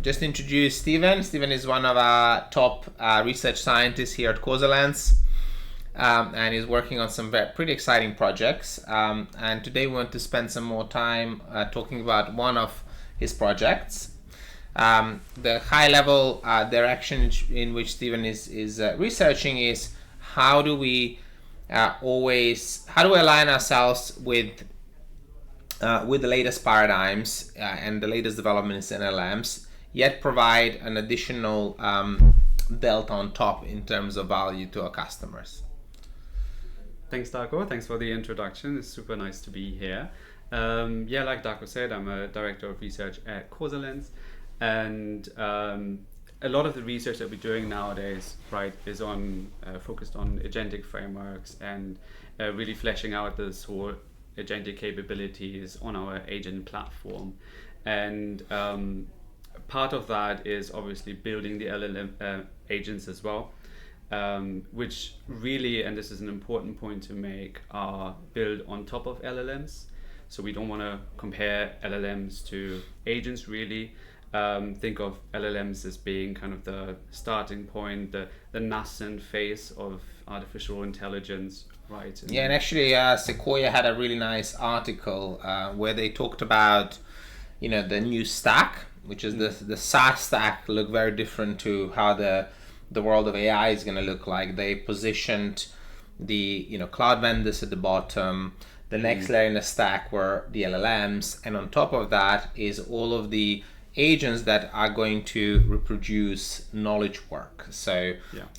just introduce Steven. Steven is one of our top research scientists here at causaLens, and is working on some pretty exciting projects. And today we want to spend some more time talking about one of his projects. The high-level direction in which Steven is researching is how do we align ourselves with the latest paradigms and the latest developments in LLMs, yet provide an additional delta on top in terms of value to our customers. Thanks, Darko. Thanks for the introduction. It's super nice to be here. Like Darko said, I'm a director of research at causaLens, and a lot of the research that we're doing nowadays, right, is focused on agentic frameworks and really fleshing out this whole agentic capabilities on our agent platform. And part of that is obviously building the LLM agents as well, which really, and this is an important point to make, are built on top of LLMs. So we don't want to compare LLMs to agents really. Think of LLMs as being kind of the starting point, the nascent phase of artificial intelligence, right? And actually Sequoia had a really nice article where they talked about, the new stack, which is the SaaS stack, look very different to how the world of AI is going to look like. They positioned the cloud vendors at the bottom. The next layer in the stack were the LLMs, and on top of that is all of the agents that are going to reproduce knowledge work. So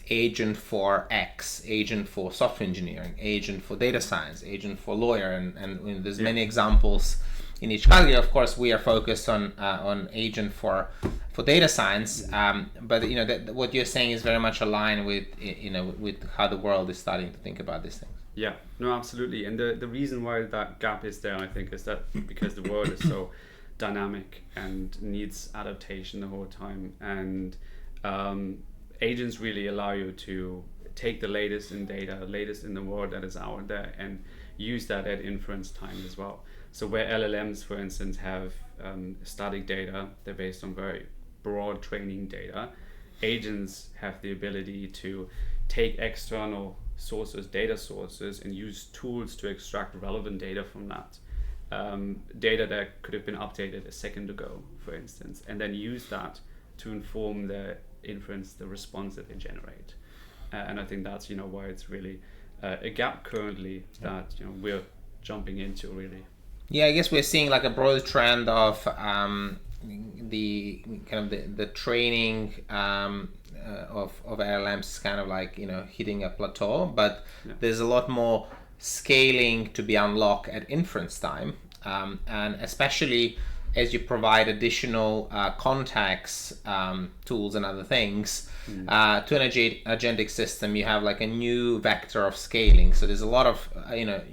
agent for X, agent for software engineering, agent for data science, agent for lawyer, and there's many examples in each category. Of course, we are focused on agent for data science, but what you're saying is very much aligned with with how the world is starting to think about these things. Yeah, no, absolutely. And the reason why that gap is there, I think, is that because the world is so dynamic and needs adaptation the whole time, and agents really allow you to take the latest in data, latest in the world that is out there, and use that at inference time as well. So where LLMs, for instance, have static data, they're based on very broad training data, agents have the ability to take external sources, data sources, and use tools to extract relevant data from that. Data that could have been updated a second ago, for instance, and then use that to inform the inference, the response that they generate. And I think that's why it's really a gap currently that we're jumping into really. Yeah, I guess we're seeing like a broad trend of the kind of the training of LLMs kind of like hitting a plateau, but there's a lot more scaling to be unlocked at inference time, and especially as you provide additional context tools and other things to an agentic system, you have like a new vector of scaling. So there's a lot of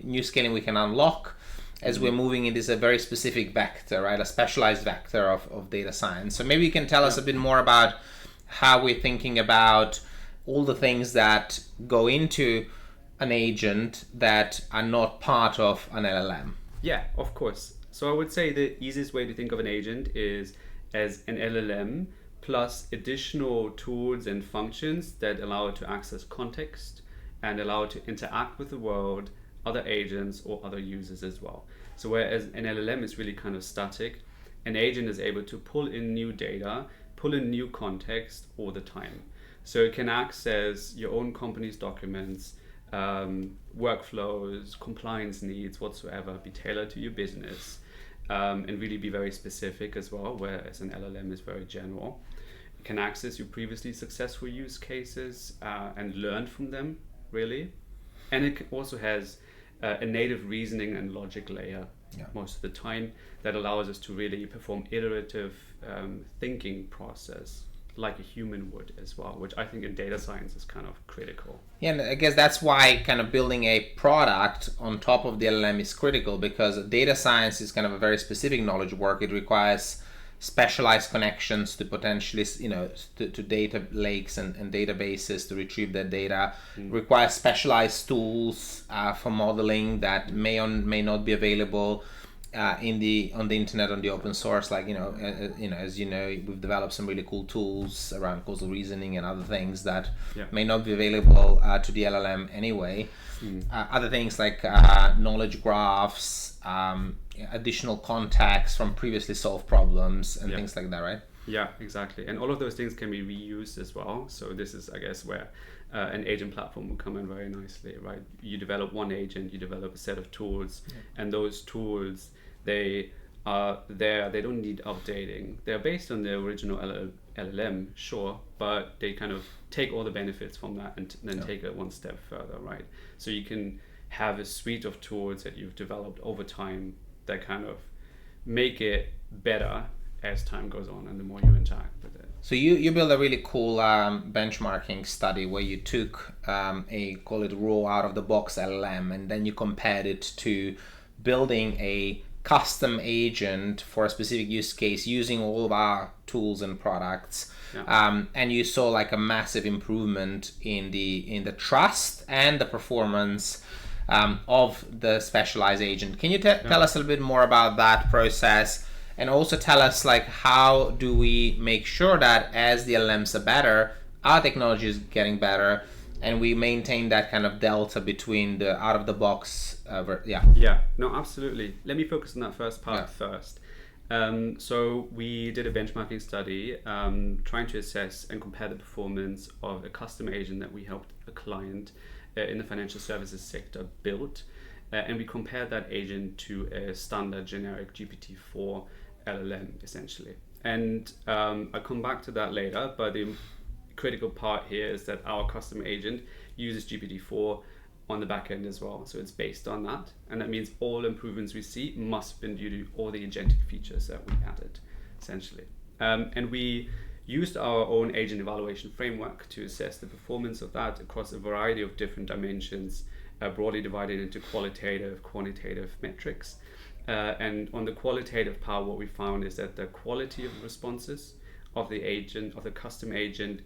new scaling we can unlock as we're moving into a very specific vector, right? A specialized vector of data science. So maybe you can tell us a bit more about how we're thinking about all the things that go into an agent that are not part of an LLM. Yeah, of course. So I would say the easiest way to think of an agent is as an LLM plus additional tools and functions that allow it to access context and allow it to interact with the world, other agents or other users as well. So whereas an LLM is really kind of static, an agent is able to pull in new data, pull in new context all the time. So it can access your own company's documents, workflows, compliance needs, whatsoever, be tailored to your business, and really be very specific as well, whereas an LLM is very general. It can access your previously successful use cases and learn from them, really. And it also has a native reasoning and logic layer most of the time that allows us to really perform iterative thinking process like a human would as well, which I think in data science is kind of critical. Yeah, and I guess that's why kind of building a product on top of the LLM is critical, because data science is kind of a very specific knowledge work. It requires specialized connections to potentially, to data lakes and databases to retrieve that data. Requires specialized tools for modeling that may or may not be available on the internet, on the open source, like as you know, we've developed some really cool tools around causal reasoning and other things that may not be available to the LLM anyway. Other things like knowledge graphs, additional context from previously solved problems, and things like that, right? Yeah, exactly. And all of those things can be reused as well. So this is, I guess, where an agent platform will come in very nicely, right? You develop one agent, you develop a set of tools, and those tools, they are there. They don't need updating. They're based on the original LLM, sure, but they kind of take all the benefits from that and then take it one step further, right? So you can have a suite of tools that you've developed over time that kind of make it better as time goes on and the more you interact with it. So you built a really cool benchmarking study where you took call it raw out of the box LLM, and then you compared it to building a custom agent for a specific use case using all of our tools and products. And you saw like a massive improvement in the trust and the performance of the specialized agent. Can you tell us a little bit more about that process? And also tell us, like, how do we make sure that as the LLMs are better, our technology is getting better, and we maintain that kind of delta between the out of the box? No, absolutely. Let me focus on that first part first. So we did a benchmarking study trying to assess and compare the performance of a custom agent that we helped a client in the financial services sector build. And we compared that agent to a standard generic GPT-4 LLM, essentially. And I'll come back to that later, but the critical part here is that our custom agent uses GPT-4 on the back end as well. So it's based on that. And that means all improvements we see must have been due to all the agentic features that we added, essentially. And we used our own agent evaluation framework to assess the performance of that across a variety of different dimensions, broadly divided into qualitative, quantitative metrics. And on the qualitative part, what we found is that the quality of responses of the agent, of the custom agent,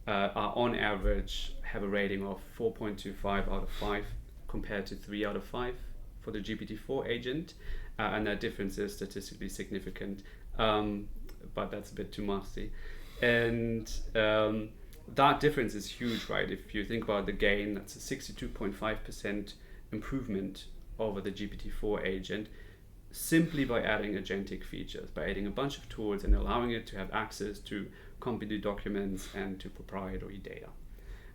are on average have a rating of 4.25 out of 5 compared to 3 out of 5 for the GPT-4 agent. And that difference is statistically significant, but that's a bit too musty. And that difference is huge, right? If you think about the gain, that's a 62.5% improvement over the GPT-4 agent simply by adding agentic features, by adding a bunch of tools and allowing it to have access to company documents and to proprietary data.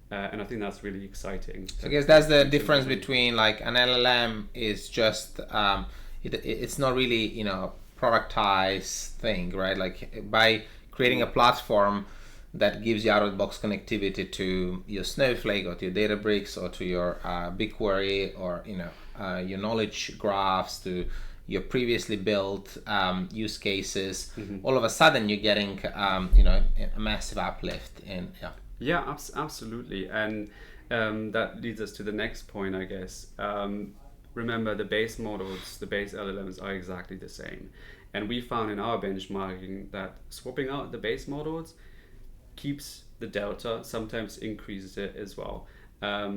And I think that's really exciting. So I guess that's the difference between like an LLM is just, it's not really, productized thing, right? Like by creating a platform that gives you out-of-the-box connectivity to your Snowflake or to your Databricks or to your BigQuery or your knowledge graphs, to your previously built use cases. All of a sudden you're getting a massive uplift in absolutely. And that leads us to the next point, I guess. Remember, the base models, the base LLMs are exactly the same, and we found in our benchmarking that swapping out the base models keeps the delta, sometimes increases it as well.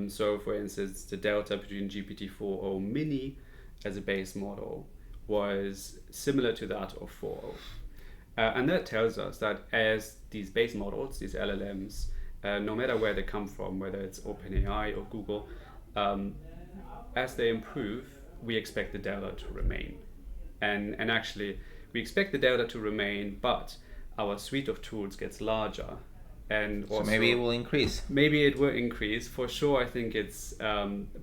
So for instance, the delta between GPT-4o mini as a base model was similar to that of 4o. And that tells us that as these base models, these LLMs, no matter where they come from, whether it's OpenAI or Google, as they improve, we expect the delta to remain. And actually, we expect the delta to remain, but our suite of tools gets larger. And also, so maybe it will increase. Maybe it will increase. For sure, I think it's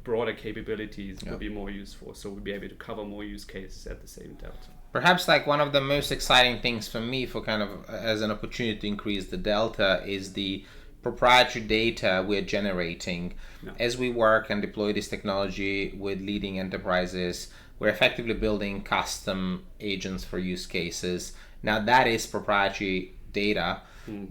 broader capabilities will be more useful. So we'll be able to cover more use cases at the same delta. Perhaps like one of the most exciting things for me for kind of as an opportunity to increase the delta is the proprietary data we're generating. As we work and deploy this technology with leading enterprises, we're effectively building custom agents for use cases. Now that is proprietary data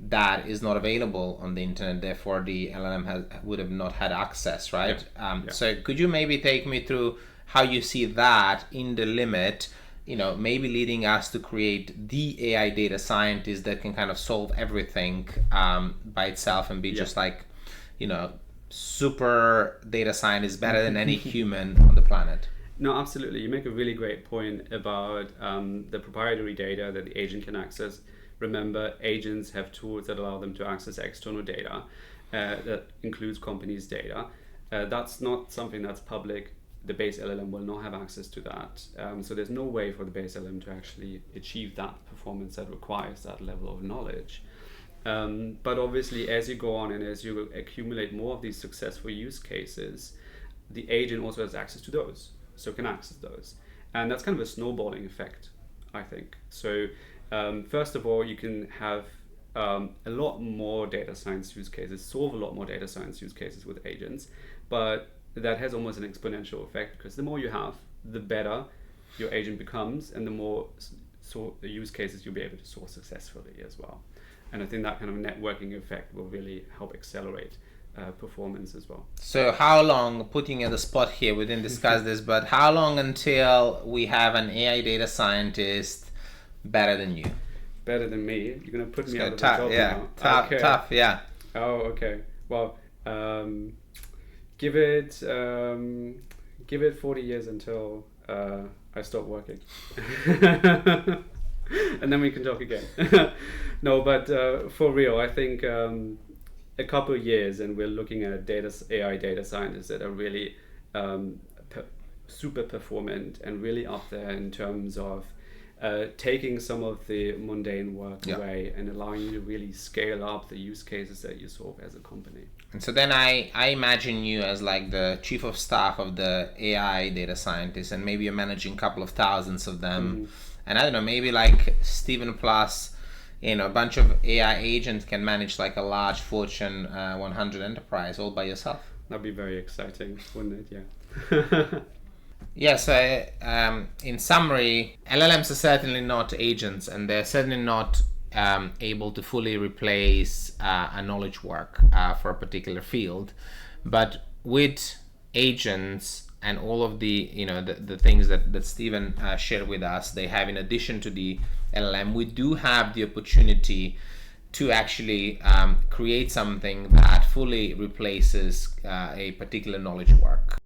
that is not available on the internet, therefore the LLM would have not had access, right? So could you maybe take me through how you see that in the limit, maybe leading us to create the AI data scientist that can kind of solve everything by itself and be just like, super data scientist, better than any human on the planet? No, absolutely. You make a really great point about the proprietary data that the agent can access. Remember, agents have tools that allow them to access external data that includes companies' data. That's not something that's public. The base LLM will not have access to that. So there's no way for the base LLM to actually achieve that performance that requires that level of knowledge. But obviously, as you go on and as you accumulate more of these successful use cases, the agent also has access to those, so can access those. And that's kind of a snowballing effect, I think. So first of all, you can have a lot more data science use cases, solve a lot more data science use cases with agents, but that has almost an exponential effect, because the more you have, the better your agent becomes, and the more the use cases you'll be able to solve successfully as well. And I think that kind of networking effect will really help accelerate performance as well. So how long, putting you on the spot here, we didn't discuss this, but how long until we have an AI data scientist better than you? Better than me? You're going to put me out of the tough, job yeah. now? Tough, yeah. Oh, okay. Well, give it 40 years until I stop working. And then we can talk again. No, but for real, I think a couple of years and we're looking at AI data scientists that are really super performant and really up there in terms of taking some of the mundane work away and allowing you to really scale up the use cases that you solve as a company. And so then I imagine you as like the chief of staff of the AI data scientists, and maybe you're managing a couple of thousands of them. And I don't know, maybe like Stephen plus, a bunch of AI agents can manage like a large Fortune 100 enterprise all by yourself. That'd be very exciting, wouldn't it? Yeah. Yeah, so in summary, LLMs are certainly not agents, and they're certainly not able to fully replace a knowledge work for a particular field. But with agents and all of the the things that Stephen shared with us, they have, in addition to the LLM, we do have the opportunity to actually create something that fully replaces a particular knowledge work.